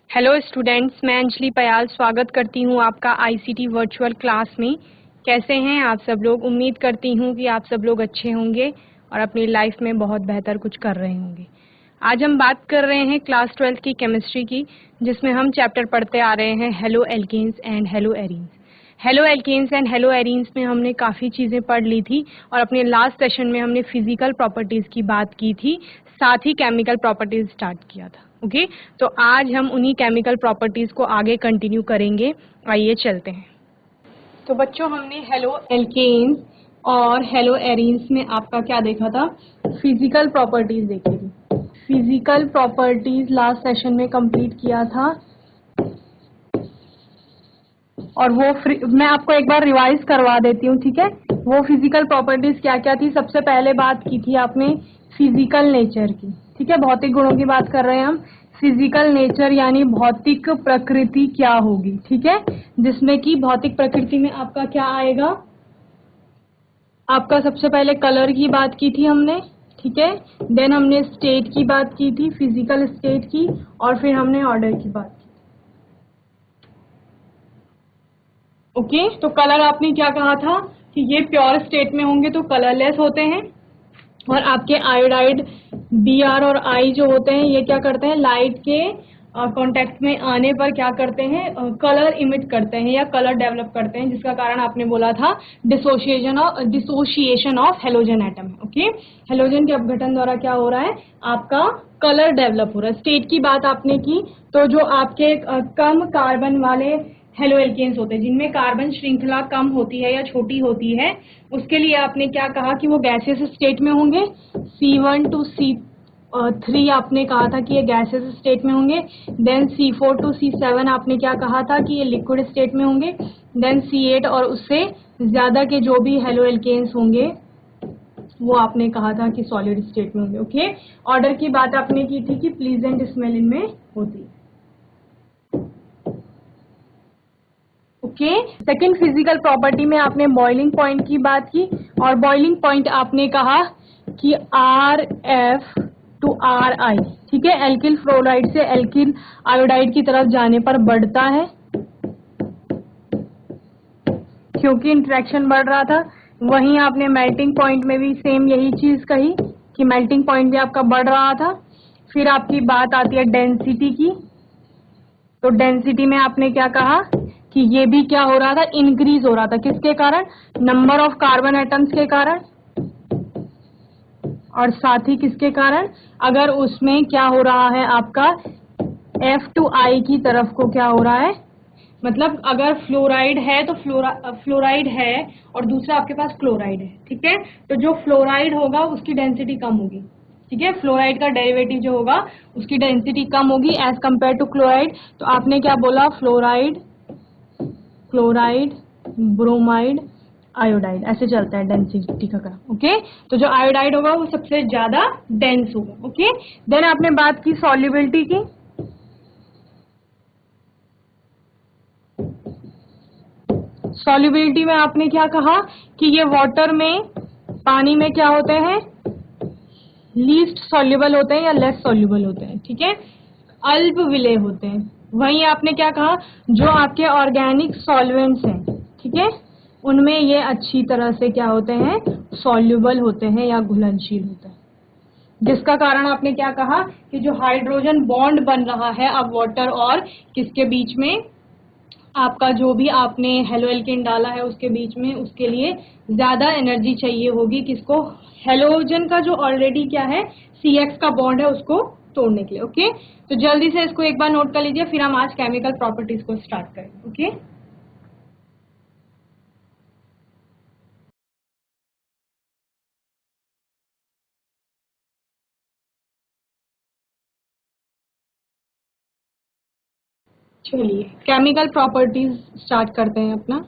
Hello students, मैं अंजलि पयाल स्वागत करती हूँ आपका आईसीटी वर्चुअल क्लास में। कैसे हैं आप सब लोग? उम्मीद करती हूँ कि आप सब लोग अच्छे होंगे और अपनी लाइफ में बहुत बेहतर कुछ कर रहे होंगे। आज हम बात कर रहे हैं क्लास 12 की केमिस्ट्री की, जिसमें हम चैप्टर पढ़ते आ रहे हैं haloalkanes and haloarenes. Haloalkanes and haloarenes में हमने काफ़ी चीज़ें पढ़ ली थी और अपने लास्ट सेशन में हमने फिजिकल प्रॉपर्टीज़ की बात की थी, साथ ही केमिकल प्रॉपर्टीज़ स्टार्ट किया था। ओके, तो आज हम उन्हीं केमिकल प्रॉपर्टीज़ को आगे कंटिन्यू करेंगे। आइए चलते हैं। तो बच्चों, हमने हेलो एल्केन्स और हेलो एरीन्स में आपका क्या देखा था? फिजिकल प्रॉपर्टीज़ देखी थी। फिजिकल प्रॉपर्टीज़ लास्ट सेशन में कंप्लीट किया था और वो मैं आपको एक बार रिवाइज करवा देती हूँ, ठीक है? वो फिजिकल प्रॉपर्टीज क्या क्या थी? सबसे पहले बात की थी आपने फिजिकल नेचर की, ठीक है? भौतिक गुणों की बात कर रहे हैं हम। फिजिकल नेचर यानी भौतिक प्रकृति क्या होगी, ठीक है? जिसमें कि भौतिक प्रकृति में आपका क्या आएगा? आपका सबसे पहले कलर की बात की थी हमने, ठीक है? देन हमने स्टेट की बात की थी, फिजिकल स्टेट की, और फिर हमने ऑर्डर की बात की। ओके, तो कलर आपने क्या कहा था कि ये प्योर स्टेट में होंगे तो कलरलेस होते हैं, और आपके आयोडाइड Br और I जो होते हैं ये क्या करते हैं? लाइट के कांटेक्ट में आने पर क्या करते हैं? कलर इमिट करते हैं या कलर डेवलप करते हैं, जिसका कारण आपने बोला था dissociation of halogen atom. Okay, halogen के अपघटन द्वारा क्या हो रहा है? आपका कलर डेवलप हो रहा है। स्टेट की बात आपने की, तो जो आपके कम कार्बन वाले हेलो एल्केन्स होते हैं, जिनमें कार्बन श्रृंखला कम होती है या छोटी होती है, उसके लिए आपने क्या कहा कि वो गैसियस स्टेट में होंगे। C1 to C3 आपने कहा था कि ये गैसियस स्टेट में होंगे। देन C4 to C7 आपने क्या कहा था कि ये लिक्विड स्टेट में होंगे। देन C8 और उससे ज्यादा के जो भी हेलो एल्केन्स होंगे वो आपने कहा था कि सॉलिड स्टेट में होंगे। ओके, ऑर्डर की बात आपने की थी कि प्लीजेंट स्मेल इनमें होती है। ओके, सेकेंड फिजिकल प्रॉपर्टी में आपने बॉइलिंग पॉइंट की बात की, और बॉइलिंग पॉइंट आपने कहा कि RF to RI, ठीक है? एल्किल फ्लोराइड से एल्किल आयोडाइड की तरफ जाने पर बढ़ता है, क्योंकि इंटरेक्शन बढ़ रहा था। वहीं आपने मेल्टिंग पॉइंट में भी सेम यही चीज कही कि मेल्टिंग पॉइंट भी आपका बढ़ रहा था। फिर आपकी बात आती है डेंसिटी की, तो डेंसिटी में आपने क्या कहा कि ये भी क्या हो रहा था? इंक्रीज हो रहा था। किसके कारण? नंबर ऑफ कार्बन एटम्स के कारण, और साथ ही किसके कारण? अगर उसमें क्या हो रहा है आपका F to I की तरफ को क्या हो रहा है? मतलब अगर फ्लोराइड है तो फ्लोराइड है और दूसरा आपके पास क्लोराइड है, ठीक है? तो जो फ्लोराइड होगा उसकी डेंसिटी कम होगी, ठीक है? फ्लोराइड का डेरिवेटिव जो होगा उसकी डेंसिटी कम होगी एज कंपेयर टू क्लोराइड। तो आपने क्या बोला? फ्लोराइड, क्लोराइड, ब्रोमाइड, आयोडाइड, ऐसे चलता है डेंसिटी का ग्राफ। ओके, तो जो आयोडाइड होगा वो सबसे ज्यादा डेंस होगा। ओके, देन आपने बात की सॉल्युबिलिटी की। सॉल्युबिलिटी में आपने क्या कहा कि ये वाटर में, पानी में क्या होते हैं? लीस्ट सॉल्युबल होते हैं या लेस सॉल्युबल होते हैं, ठीक है? अल्प विलेय होते हैं। वहीं आपने क्या कहा? जो आपके ऑर्गेनिक सॉल्वेंट्स हैं, ठीक है, उनमें ये अच्छी तरह से क्या होते हैं? सॉल्युबल होते हैं या घुलनशील होते हैं, जिसका कारण आपने क्या कहा कि जो हाइड्रोजन बॉन्ड बन रहा है अब वाटर और किसके बीच में, आपका जो भी आपने हेलो एल्केन डाला है उसके बीच में, उसके लिए ज्यादा एनर्जी चाहिए होगी। किसको? हेलोजन का जो ऑलरेडी क्या है CX का बॉन्ड है उसको तोड़ने के लिए। ओके, तो जल्दी से इसको एक बार नोट कर लीजिए, फिर हम आज केमिकल प्रॉपर्टीज को स्टार्ट करेंगे। ओके, चलिए केमिकल प्रॉपर्टीज स्टार्ट करते हैं अपना।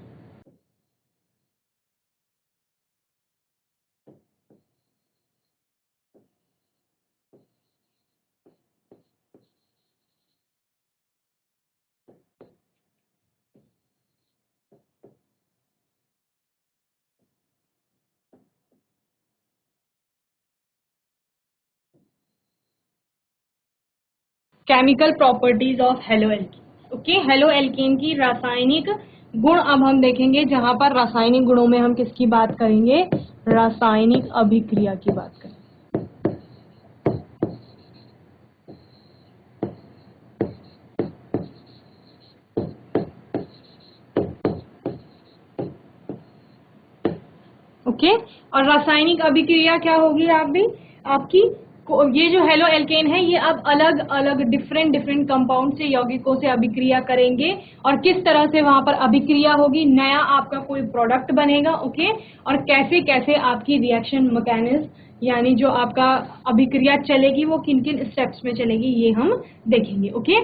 Chemical properties of hello alkene. Okay, hello alkene की रासायनिक गुण अब हम देखेंगे, जहां पर रासायनिक गुणों में हम किसकी बात करेंगे, रासायनिक अभिक्रिया की बात करेंगे। ओके, और रासायनिक अभिक्रिया क्या होगी आपकी ये जो हेलो एल्केन है ये अब अलग अलग डिफरेंट कंपाउंड से, यौगिकों से अभिक्रिया करेंगे, और किस तरह से वहां पर अभिक्रिया होगी, नया आपका कोई प्रोडक्ट बनेगा। ओके, और कैसे कैसे आपकी रिएक्शन मैकेनिज्म यानी जो आपका अभिक्रिया चलेगी वो किन किन स्टेप्स में चलेगी, ये हम देखेंगे। ओके,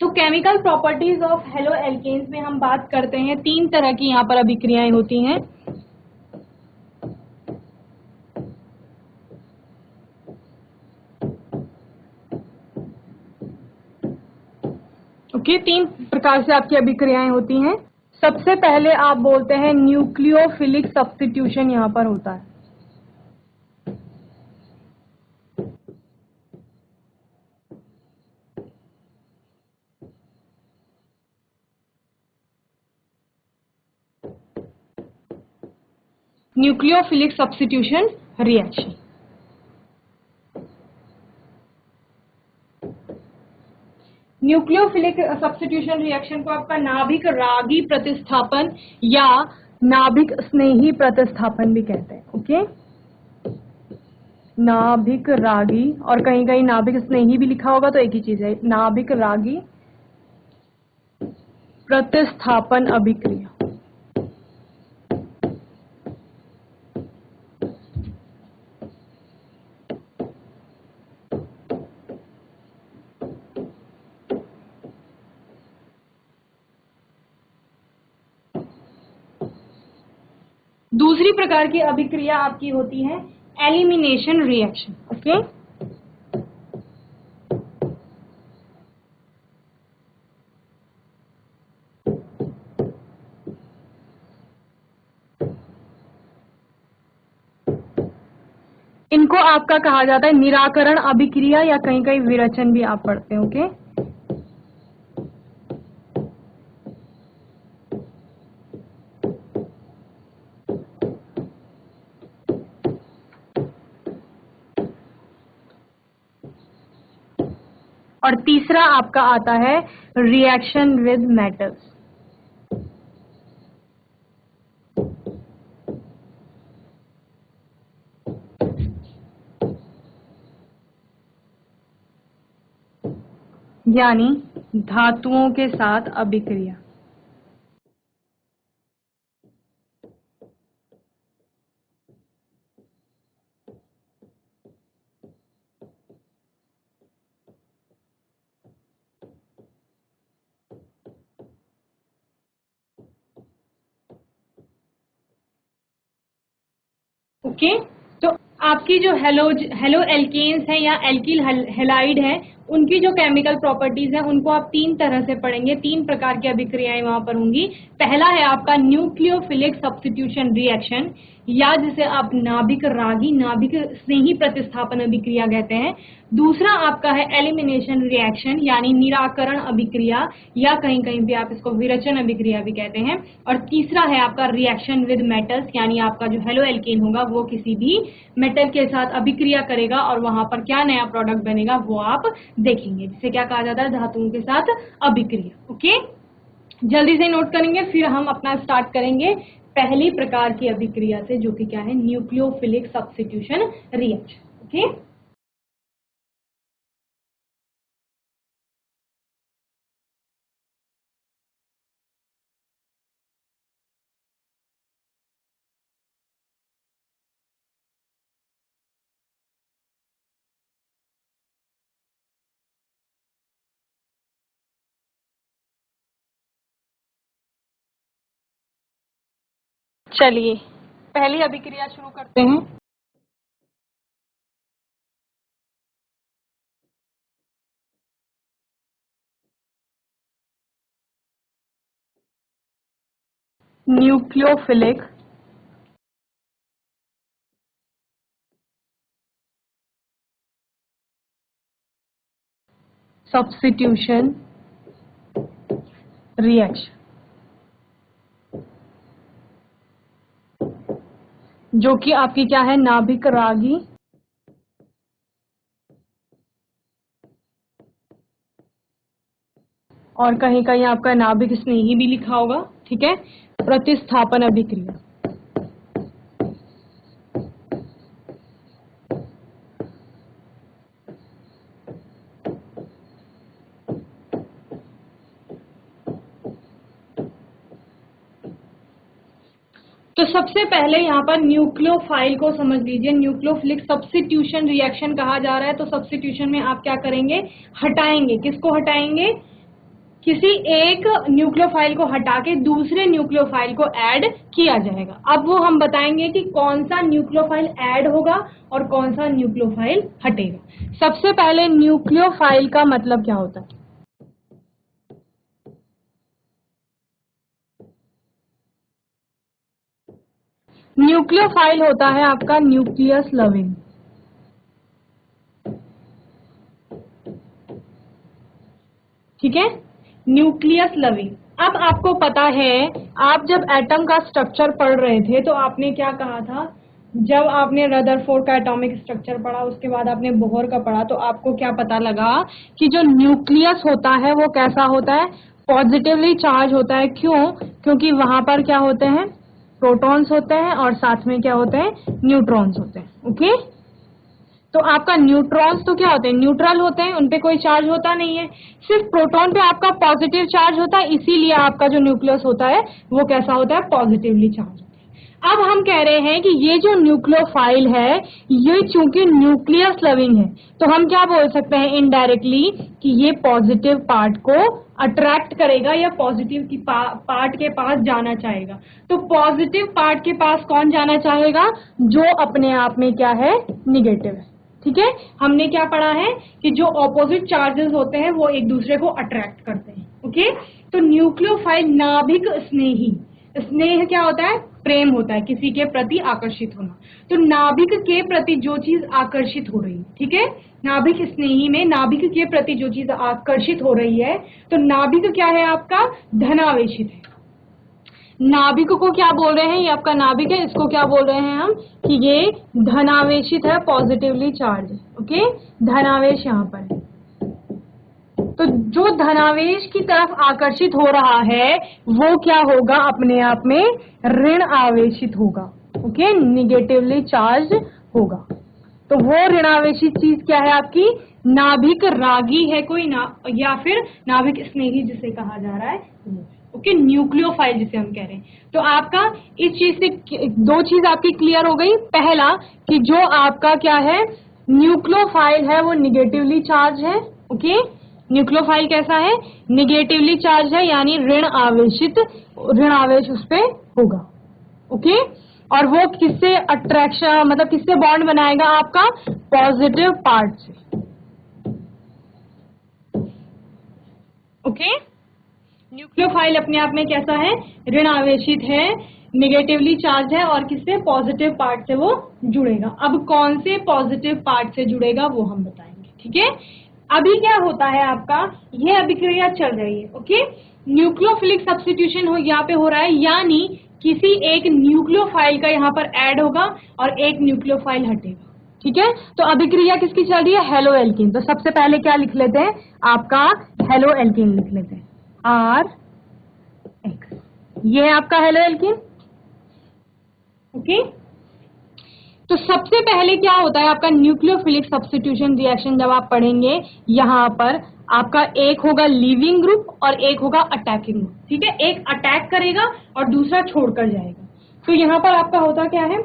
तो chemical properties of haloalkanes में हम बात करते हैं, 3 तरह की यहाँ पर अभिक्रियाएं होती हैं। ओके, 3 प्रकार से आपकी अभिक्रियाएं होती हैं। सबसे पहले आप बोलते हैं न्यूक्लियोफिलिक सब्स्टिट्यूशन यहां पर होता है। Nucleophilic substitution reaction. Nucleophilic substitution reaction को आपका नाभिक रागी प्रतिस्थापन या नाभिक स्नेही प्रतिस्थापन भी कहते हैं। ओके, नाभिक रागी, और कहीं कहीं नाभिक स्नेही भी लिखा होगा तो एक ही चीज है, नाभिक रागी प्रतिस्थापन अभिक्रिया। दूसरी प्रकार की अभिक्रिया आपकी होती है एलिमिनेशन रिएक्शन। ओके, इनको आपका कहा जाता है निराकरण अभिक्रिया, या कहीं कहीं विरचन भी आप पढ़ते हैं। ओके, और तीसरा आपका आता है रिएक्शन विद मेटल्स। यानी धातुओं के साथ अभिक्रिया। ओके, तो आपकी जो हेलो एल्केन्स है या एल्किल हेलाइड है, उनकी जो केमिकल प्रॉपर्टीज है उनको आप 3 तरह से पढ़ेंगे, 3 प्रकार की अभिक्रियाएं वहां पर होंगी। पहला है आपका न्यूक्लियोफिलिक सब्स्टिट्यूशन रिएक्शन, या जिसे आप नाभिक रागी नाभिक स्नेही प्रतिस्थापन अभिक्रिया कहते हैं। दूसरा आपका है एलिमिनेशन रिएक्शन यानी निराकरण अभिक्रिया, या कहीं कहीं भी आप इसको विरचन अभिक्रिया भी कहते हैं। और तीसरा है आपका रिएक्शन विद मेटल्स, यानी आपका जो हेलो एल्केन होगा वो किसी भी मेटल के साथ अभिक्रिया करेगा और वहां पर क्या नया प्रोडक्ट बनेगा वो आप देखेंगे, जिसे क्या कहा जाता है, धातुओं के साथ अभिक्रिया। ओके, जल्दी से नोट करेंगे, फिर हम अपना स्टार्ट करेंगे पहली प्रकार की अभिक्रिया से, जो कि क्या है, न्यूक्लियोफिलिक सब्स्टिट्यूशन रिएक्शन। ओके, चलिए पहली अभिक्रिया शुरू करते हैं। न्यूक्लियोफिलिक सब्स्टिट्यूशन रिएक्शन, जो कि आपकी क्या है, नाभिक रागी और कहीं कहीं आपका नाभिक स्नेही भी लिखा होगा, ठीक है, प्रतिस्थापन अभिक्रिया। तो सबसे पहले यहाँ पर न्यूक्लियोफाइल को समझ लीजिए। न्यूक्लियोफिलिक सब्स्टिट्यूशन रिएक्शन कहा जा रहा है। तो सब्स्टिट्यूशन में आप क्या करेंगे, हटाएंगे। किसको हटाएंगे, किसी एक न्यूक्लियोफाइल को हटा के दूसरे न्यूक्लियोफाइल को ऐड किया जाएगा। अब वो हम बताएंगे कि कौन सा न्यूक्लियोफाइल ऐड होगा और कौन सा न्यूक्लियोफाइल हटेगा। सबसे पहले न्यूक्लियोफाइल का मतलब क्या होता है। न्यूक्लियोफाइल होता है आपका न्यूक्लियस लविंग, ठीक है, न्यूक्लियस लविंग। अब आपको पता है, आप जब एटम का स्ट्रक्चर पढ़ रहे थे तो आपने क्या कहा था, जब आपने रदरफोर्ड का एटॉमिक स्ट्रक्चर पढ़ा, उसके बाद आपने बोहर का पढ़ा, तो आपको क्या पता लगा कि जो न्यूक्लियस होता है वो कैसा होता है, पॉजिटिवली चार्ज होता है। क्यों, क्योंकि वहां पर क्या होते हैं, प्रोटॉन्स होते हैं और साथ में क्या होते हैं, न्यूट्रॉन्स होते हैं। ओके, तो आपका न्यूट्रॉन्स तो क्या होते हैं, न्यूट्रल होते हैं, उनपे कोई चार्ज होता नहीं है। सिर्फ प्रोटॉन पे आपका पॉजिटिव चार्ज होता है, इसीलिए आपका जो न्यूक्लियस होता है वो कैसा होता है, पॉजिटिवली चार्ज होता है। अब हम कह रहे हैं कि ये जो न्यूक्लियोफाइल है, ये चूंकि न्यूक्लियस लविंग है, तो हम क्या बोल सकते हैं इनडायरेक्टली कि ये पॉजिटिव पार्ट को अट्रैक्ट करेगा या पॉजिटिव की पार्ट के पास जाना चाहेगा। तो पॉजिटिव पार्ट के पास कौन जाना चाहेगा, जो अपने आप में क्या है, निगेटिव है। ठीक है, हमने क्या पढ़ा है कि जो ऑपोजिट चार्जेस होते हैं वो एक दूसरे को अट्रैक्ट करते हैं। ओके, तो न्यूक्लियोफाइल नाभिक स्नेही, स्नेह क्या होता है, प्रेम होता है, किसी के प्रति आकर्षित होना। तो नाभिक के प्रति जो चीज आकर्षित हो रही है, ठीक है, नाभिक स्नेही में नाभिक के प्रति जो चीज आकर्षित हो रही है, तो नाभिक क्या है आपका, धनावेशित है। नाभिक को क्या बोल रहे हैं, ये आपका नाभिक है, इसको क्या बोल रहे हैं हम कि ये धनावेशित है, पॉजिटिवली चार्ज है। ओके, धनावेश यहाँ पर है। तो जो धनावेश की तरफ आकर्षित हो रहा है वो क्या होगा, अपने आप में ऋण आवेशित होगा। ओके, निगेटिवली चार्ज होगा। तो वो ऋणावेशित चीज क्या है आपकी, नाभिक रागी है कोई ना, या फिर नाभिक स्नेही जिसे कहा जा रहा है। ओके, न्यूक्लियोफाइल जिसे हम कह रहे हैं। तो आपका इस चीज से दो चीज आपकी क्लियर हो गई। पहला कि जो आपका क्या है, न्यूक्लियोफाइल है वो निगेटिवली चार्ज है। ओके, न्यूक्लियोफाइल कैसा है, निगेटिवली चार्ज है, यानी ऋण आवेश उस पे होगा। ओके, और वो किससे अट्रैक्शन, मतलब किससे बॉन्ड बनाएगा, आपका पॉजिटिव पार्ट से। ओके, न्यूक्लियोफाइल अपने आप में कैसा है, ऋण आवेशित है, निगेटिवली चार्ज है, और किससे, पॉजिटिव पार्ट से वो जुड़ेगा। अब कौन से पॉजिटिव पार्ट से जुड़ेगा वो हम बताएंगे। ठीक है, अभी क्या होता है आपका, ये अभिक्रिया चल रही है। ओके, न्यूक्लियोफिलिक सब्स्टिट्यूशन यहाँ पे हो रहा है, यानी किसी एक न्यूक्लियोफाइल का यहाँ पर ऐड होगा और एक न्यूक्लियोफाइल हटेगा। ठीक है, तो अभिक्रिया किसकी चल रही है, हेलो एल्कीन। तो सबसे पहले क्या लिख लेते हैं, आपका हेलो एल्कीन लिख लेते हैं, RX, ये है आपका हेलो एल्कीन। ओके, तो सबसे पहले क्या होता है आपका न्यूक्लियोफिलिक सब्स्टिट्यूशन रिएक्शन, जब आप पढ़ेंगे यहाँ पर आपका एक होगा लीविंग ग्रुप और एक होगा अटैकिंग ग्रुप। ठीक है, एक अटैक करेगा और दूसरा छोड़कर जाएगा। तो यहाँ पर आपका होता क्या है,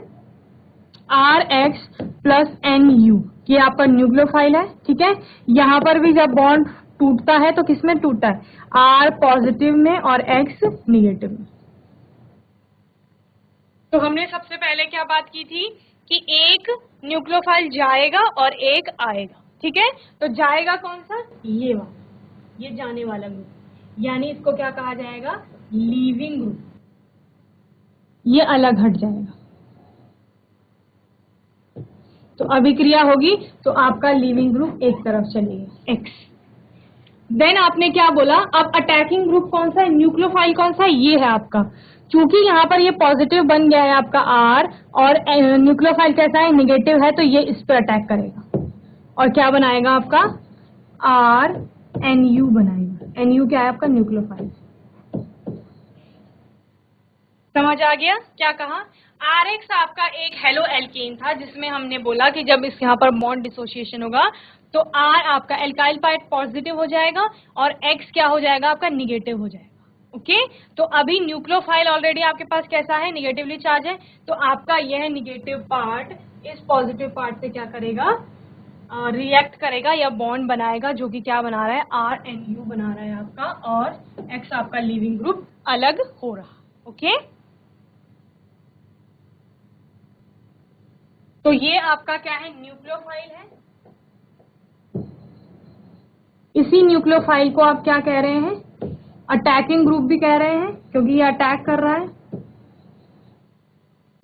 RX प्लस NU, ये आपका न्यूक्लियोफाइल है। ठीक है, यहाँ पर भी जब बॉन्ड टूटता है तो किसमें टूटता है, R पॉजिटिव में और X निगेटिव में। तो हमने सबसे पहले क्या बात की थी कि एक न्यूक्लियोफाइल जाएगा और एक आएगा। ठीक है, तो जाएगा कौन सा, ये वाला, ये जाने वाला ग्रुप, यानी इसको क्या कहा जाएगा, लीविंग ग्रुप, ये अलग हट जाएगा। तो अभिक्रिया होगी तो आपका लीविंग ग्रुप एक तरफ चलेगा, X। देन आपने क्या बोला, अब अटैकिंग ग्रुप कौन सा है, न्यूक्लियोफाइल कौन सा है, ये है आपका। क्योंकि यहाँ पर ये पॉजिटिव बन गया है आपका आर, और न्यूक्लियोफाइल कैसा है, निगेटिव है, तो ये इस पर अटैक करेगा और क्या बनाएगा आपका आर एन यू बनाएगा। एन यू क्या है आपका, न्यूक्लियोफाइल। समझ आ गया क्या कहा। आर एक्स आपका एक हेलो एल्केन था, जिसमें हमने बोला कि जब इस यहाँ पर बॉन्ड डिसोसिएशन होगा तो आर आपका एल्काइल पार्ट पॉजिटिव हो जाएगा और एक्स क्या हो जाएगा आपका, निगेटिव हो जाएगा। ओके, तो अभी न्यूक्लियोफाइल ऑलरेडी आपके पास कैसा है, निगेटिवली चार्ज है, तो आपका यह निगेटिव पार्ट इस पॉजिटिव पार्ट से क्या करेगा, रिएक्ट करेगा या बॉन्ड बनाएगा, जो कि क्या बना रहा है, आर एन यू बना रहा है आपका, और एक्स आपका लीविंग ग्रुप अलग हो रहा। ओके, तो ये आपका क्या है, न्यूक्लियोफाइल है। इसी न्यूक्लियोफाइल को आप क्या कह रहे हैं, अटैकिंग ग्रुप भी कह रहे हैं, क्योंकि ये अटैक कर रहा है,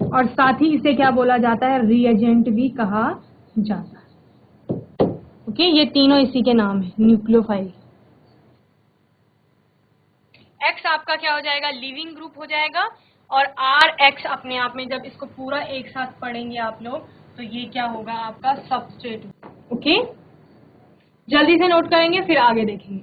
और साथ ही इसे क्या बोला जाता है, रीएजेंट भी कहा जाता है। ओके, ये तीनों इसी के नाम है, न्यूक्लियोफाइल। एक्स आपका क्या हो जाएगा, लिविंग ग्रुप हो जाएगा, और आर एक्स अपने आप में जब इसको पूरा एक साथ पढ़ेंगे आप लोग, तो ये क्या होगा आपका सबस्ट्रेट। ओके, जल्दी से नोट करेंगे फिर आगे देखेंगे।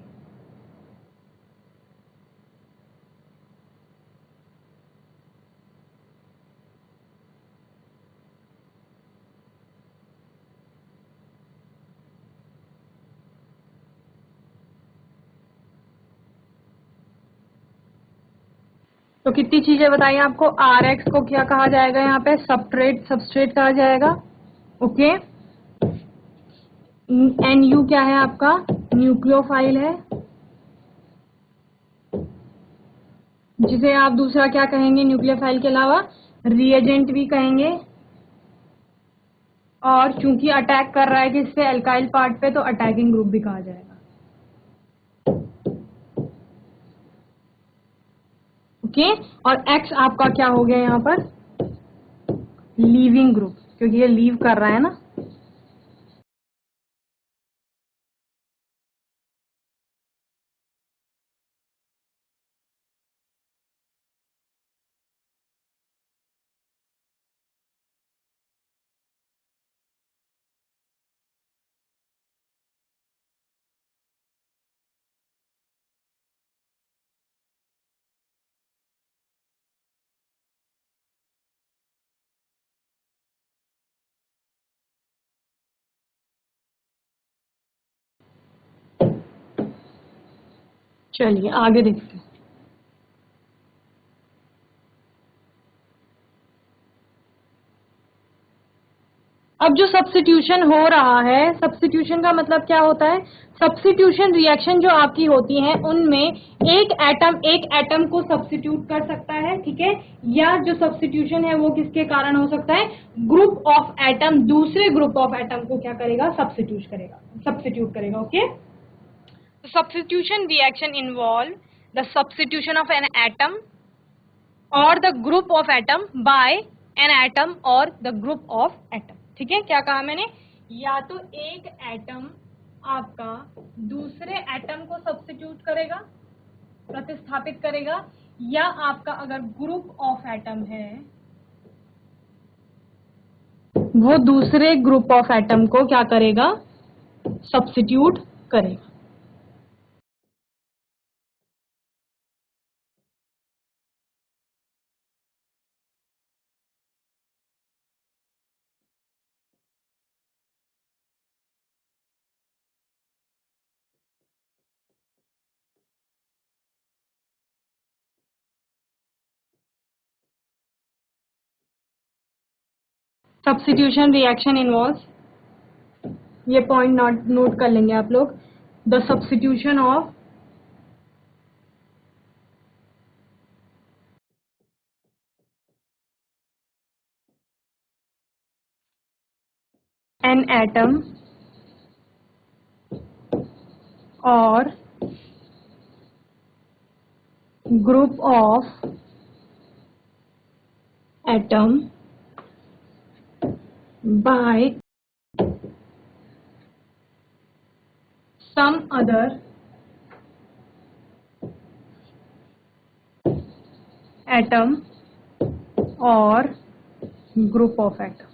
तो कितनी चीजें बताइए आपको, आर एक्स को क्या कहा जाएगा, यहाँ पे सबस्ट्रेट कहा जाएगा। ओके, एन यू क्या है आपका, न्यूक्लियोफाइल है, जिसे आप दूसरा क्या कहेंगे, न्यूक्लियोफाइल के अलावा रिएजेंट भी कहेंगे, और चूंकि अटैक कर रहा है किससे, एल्काइल पार्ट पे, तो अटैकिंग ग्रुप भी कहा जाएगा। ओके, और एक्स आपका क्या हो गया यहाँ पर, लीविंग ग्रुप, क्योंकि ये लीव कर रहा है ना। चलिए आगे देखते हैं। अब जो सब्स्टिट्यूशन हो रहा है, सब्स्टिट्यूशन का मतलब क्या होता है, सब्स्टिट्यूशन रिएक्शन जो आपकी होती है उनमें एक एटम को सब्स्टिट्यूट कर सकता है, ठीक है, या जो सब्स्टिट्यूशन है वो किसके कारण हो सकता है, ग्रुप ऑफ एटम दूसरे ग्रुप ऑफ एटम को क्या करेगा, सब्स्टिट्यूट करेगा। ओके, तो substitution reaction involve the substitution of an atom और the group of atom by an atom और द ग्रुप ऑफ एटम। ठीक है, क्या कहा मैंने, या तो एक एटम आपका दूसरे एटम को सब्स्टिट्यूट करेगा, प्रतिस्थापित करेगा, या आपका अगर ग्रुप ऑफ एटम है वो दूसरे ग्रुप ऑफ एटम को क्या करेगा, सब्स्टिट्यूट करेगा। सब्स्टिट्यूशन रिएक्शन इन्वॉल्व्स, ये पॉइंट नोट कर लेंगे आप लोग, the substitution of an atom और group of atom by some other atom और group of atom.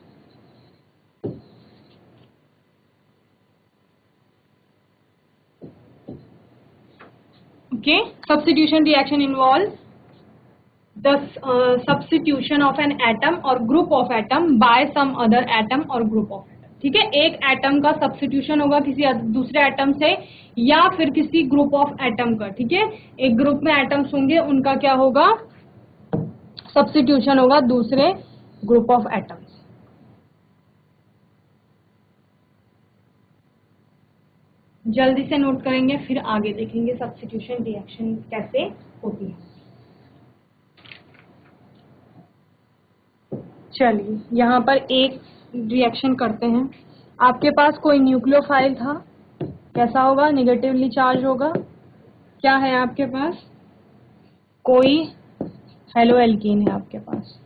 Okay, substitution reaction involves the substitution of an atom or group of atom by some other atom or group of atom। ठीक है, एक atom का substitution होगा किसी दूसरे atom से या फिर किसी ग्रुप ऑफ एटम का। ठीक है, एक ग्रुप में एटम्स होंगे, उनका क्या होगा, सब्स्टिट्यूशन होगा दूसरे ग्रुप ऑफ एटम्स। जल्दी से नोट करेंगे, फिर आगे देखेंगे सब्स्टिट्यूशन रिएक्शन कैसे होती है। चलिए यहाँ पर एक रिएक्शन करते हैं। आपके पास कोई न्यूक्लियोफाइल था, कैसा होगा, निगेटिवली चार्ज होगा। क्या है आपके पास, कोई हेलो एल्कीन है आपके पास,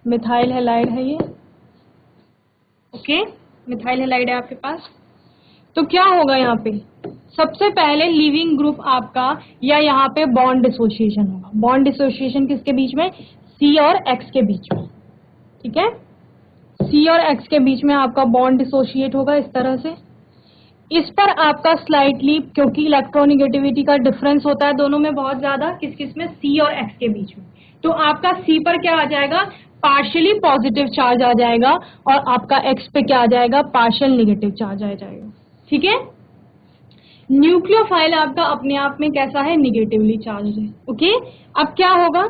मिथाइल हैलाइड है ये। ओके, मिथाइल हैलाइड है आपके पास। तो क्या होगा यहाँ पे, सबसे पहले लिविंग ग्रुप आपका, या यहाँ पे बॉन्ड डिसोसिएशन होगा। बॉन्ड डिसोसिएशन किसके बीच में, सी और एक्स के बीच में। ठीक है, सी और एक्स के बीच में आपका बॉन्ड डिसोशिएट होगा इस तरह से। इस पर आपका स्लाइटली, क्योंकि इलेक्ट्रोनिगेटिविटी का डिफरेंस होता है दोनों में बहुत ज्यादा, किस किस में, सी और एक्स के बीच में, तो आपका सी पर क्या आ जाएगा, पार्शियली पॉजिटिव चार्ज आ जाएगा, और आपका एक्स पे क्या आ जाएगा, पार्शियल नेगेटिव चार्ज आ जाएगा। ठीक है, न्यूक्लियोफाइल आपका अपने आप में कैसा है, निगेटिवली चार्ज है। ओके, अब क्या होगा,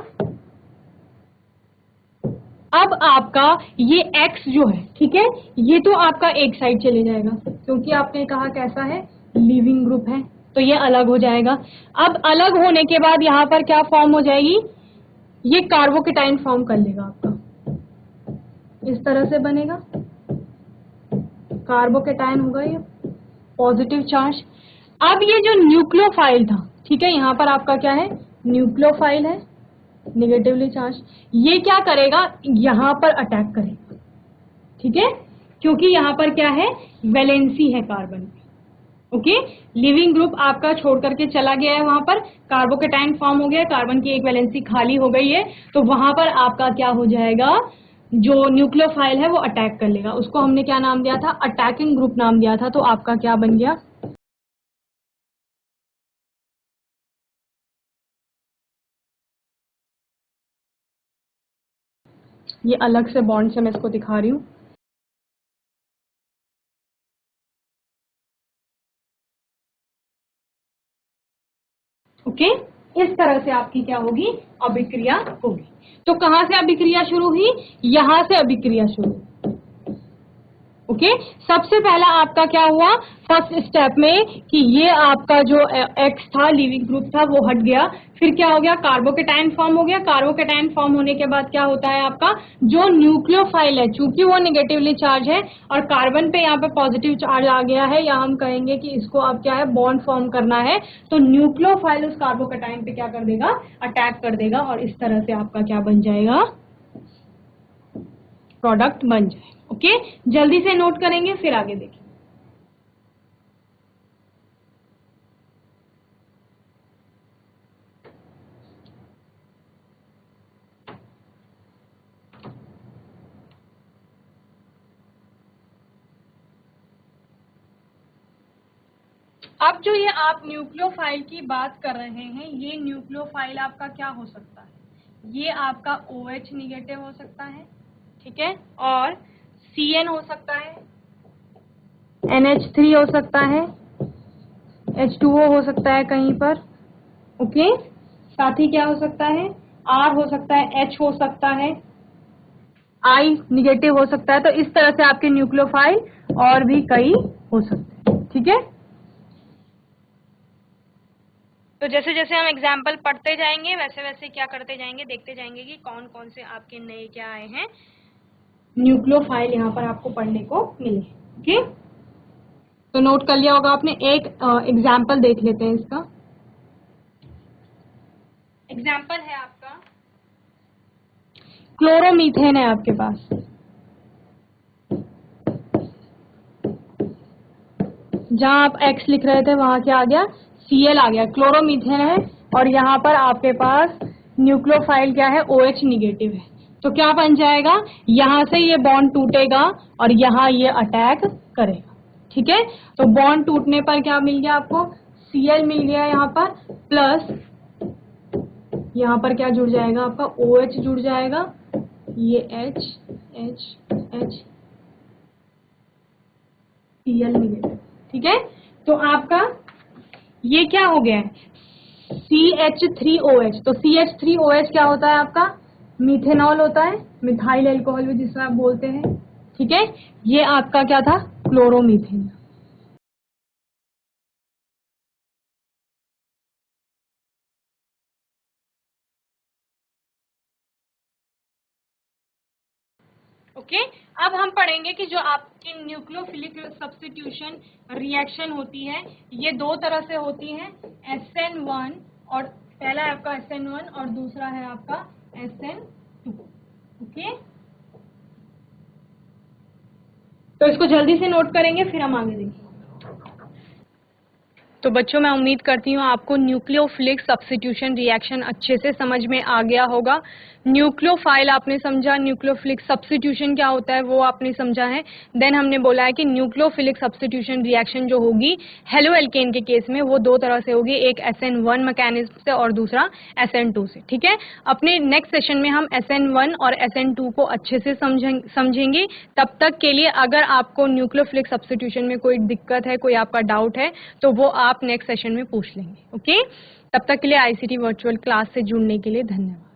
अब आपका ये X जो है, ठीक है, ये तो आपका एक साइड चले जाएगा, क्योंकि आपने कहा कैसा है, लिविंग ग्रुप है, तो ये अलग हो जाएगा। अब अलग होने के बाद यहाँ पर क्या फॉर्म हो जाएगी, ये कार्बोकेटाइन फॉर्म कर लेगा आपका, इस तरह से बनेगा, कार्बोकेटाइन होगा ये, पॉजिटिव चार्ज। अब ये जो न्यूक्लियोफाइल था, ठीक है, यहाँ पर आपका क्या है, न्यूक्लियोफाइल है, निगेटिवली चार्ज, ये क्या करेगा, यहाँ पर अटैक करेगा। ठीक है, क्योंकि यहाँ पर क्या है, वैलेंसी है कार्बन की। ओके, लिविंग ग्रुप आपका छोड़ करके चला गया है, वहां पर कार्बोकेटाइन फॉर्म हो गया, कार्बन की एक वैलेंसी खाली हो गई है, तो वहां पर आपका क्या हो जाएगा, जो न्यूक्लियोफाइल है वो अटैक कर लेगा। उसको हमने क्या नाम दिया था, अटैकिंग ग्रुप नाम दिया था, तो आपका क्या बन गया, ये अलग से बॉन्ड से मैं इसको दिखा रही हूँ। ओके, इस तरह से आपकी क्या होगी, अभिक्रिया होगी। तो कहां से अभिक्रिया शुरू हुई, यहां से अभिक्रिया शुरू। ओके, सबसे पहला आपका क्या हुआ, फर्स्ट स्टेप में, कि ये आपका जो एक्स था, लिविंग ग्रुप था, वो हट गया, फिर क्या हो गया, कार्बोकेटाइन फॉर्म हो गया। कार्बोकेटाइन फॉर्म होने के बाद क्या होता है, आपका जो न्यूक्लियोफाइल है, चूंकि वो नेगेटिवली चार्ज है और कार्बन पे यहाँ पे पॉजिटिव चार्ज आ गया है, या हम कहेंगे कि इसको अब क्या है, बॉन्ड फॉर्म करना है, तो न्यूक्लियोफाइल उस कार्बोकेटाइन पे क्या कर देगा, अटैक कर देगा, और इस तरह से आपका क्या बन जाएगा, प्रोडक्ट बन जाएगा। ओके, जल्दी से नोट करेंगे, फिर आगे देखें। अब जो ये आप न्यूक्लियोफाइल की बात कर रहे हैं, ये न्यूक्लियोफाइल आपका क्या हो सकता है, ये आपका OH निगेटिव हो सकता है, ठीक है, और CN हो सकता है, NH3 हो सकता है, H2O हो सकता है कहीं पर। ओके, साथ ही क्या हो सकता है, R हो सकता है, H हो सकता है, I निगेटिव हो सकता है। तो इस तरह से आपके न्यूक्लियोफाइल और भी कई हो सकते हैं। ठीक है, तो जैसे जैसे हम एग्जाम्पल पढ़ते जाएंगे, वैसे वैसे क्या करते जाएंगे, देखते जाएंगे कि कौन कौन से आपके नए क्या आए हैं, न्यूक्लियोफाइल यहाँ पर आपको पढ़ने को मिले। ओके, तो नोट कर लिया होगा आपने। एक एग्जाम्पल देख लेते हैं इसका। एग्जाम्पल है आपका क्लोरोमीथेन है आपके पास, जहां आप X लिख रहे थे वहां क्या आ गया, Cl आ गया। क्लोरोमीथेन है, और यहाँ पर आपके पास न्यूक्लियोफाइल क्या है, OH निगेटिव है। तो क्या बन जाएगा, यहाँ से ये बॉन्ड टूटेगा और यहाँ ये अटैक करेगा। ठीक है, तो बॉन्ड टूटने पर क्या मिल गया आपको, Cl मिल गया यहाँ पर, प्लस यहाँ पर क्या जुड़ जाएगा आपका, OH जुड़ जाएगा, ये H Cl निगेटिव। ठीक है, तो आपका ये क्या हो गया है, CH3OH। तो CH3OH क्या होता है आपका, मिथेनॉल होता है, मिथाइल अल्कोहल भी जिसे आप बोलते हैं। ठीक है, ये आपका क्या था, क्लोरोमीथेन। ओके, अब हम पढ़ेंगे कि जो आपकी न्यूक्लियोफिलिक सब्स्टिट्यूशन रिएक्शन होती है, ये दो तरह से होती है, SN1 और पहला है आपका SN1 और दूसरा है आपका SN2। ओके, तो इसको जल्दी से नोट करेंगे, फिर हम आगे देखेंगे। तो बच्चों, मैं उम्मीद करती हूँ आपको न्यूक्लियोफिलिक सब्स्टिट्यूशन रिएक्शन अच्छे से समझ में आ गया होगा। न्यूक्लियोफाइल आपने समझा, न्यूक्लियोफिलिक सब्स्टिट्यूशन क्या होता है वो आपने समझा है। देन हमने बोला है कि न्यूक्लियोफिलिक सब्स्टिट्यूशन रिएक्शन जो होगी हेलो एल्केन के केस में वो दो तरह से होगी, एक SN1 मैकेनिज्म से और दूसरा SN2 से। ठीक है, अपने नेक्स्ट सेशन में हम SN1 और SN2 को अच्छे से समझेंगे। तब तक के लिए अगर आपको न्यूक्लियोफिलिक सब्स्टिट्यूशन में कोई दिक्कत है, कोई आपका डाउट है, तो वो आप नेक्स्ट सेशन में पूछ लेंगे। ओके, तब तक के लिए ICT वर्चुअल क्लास से जुड़ने के लिए धन्यवाद।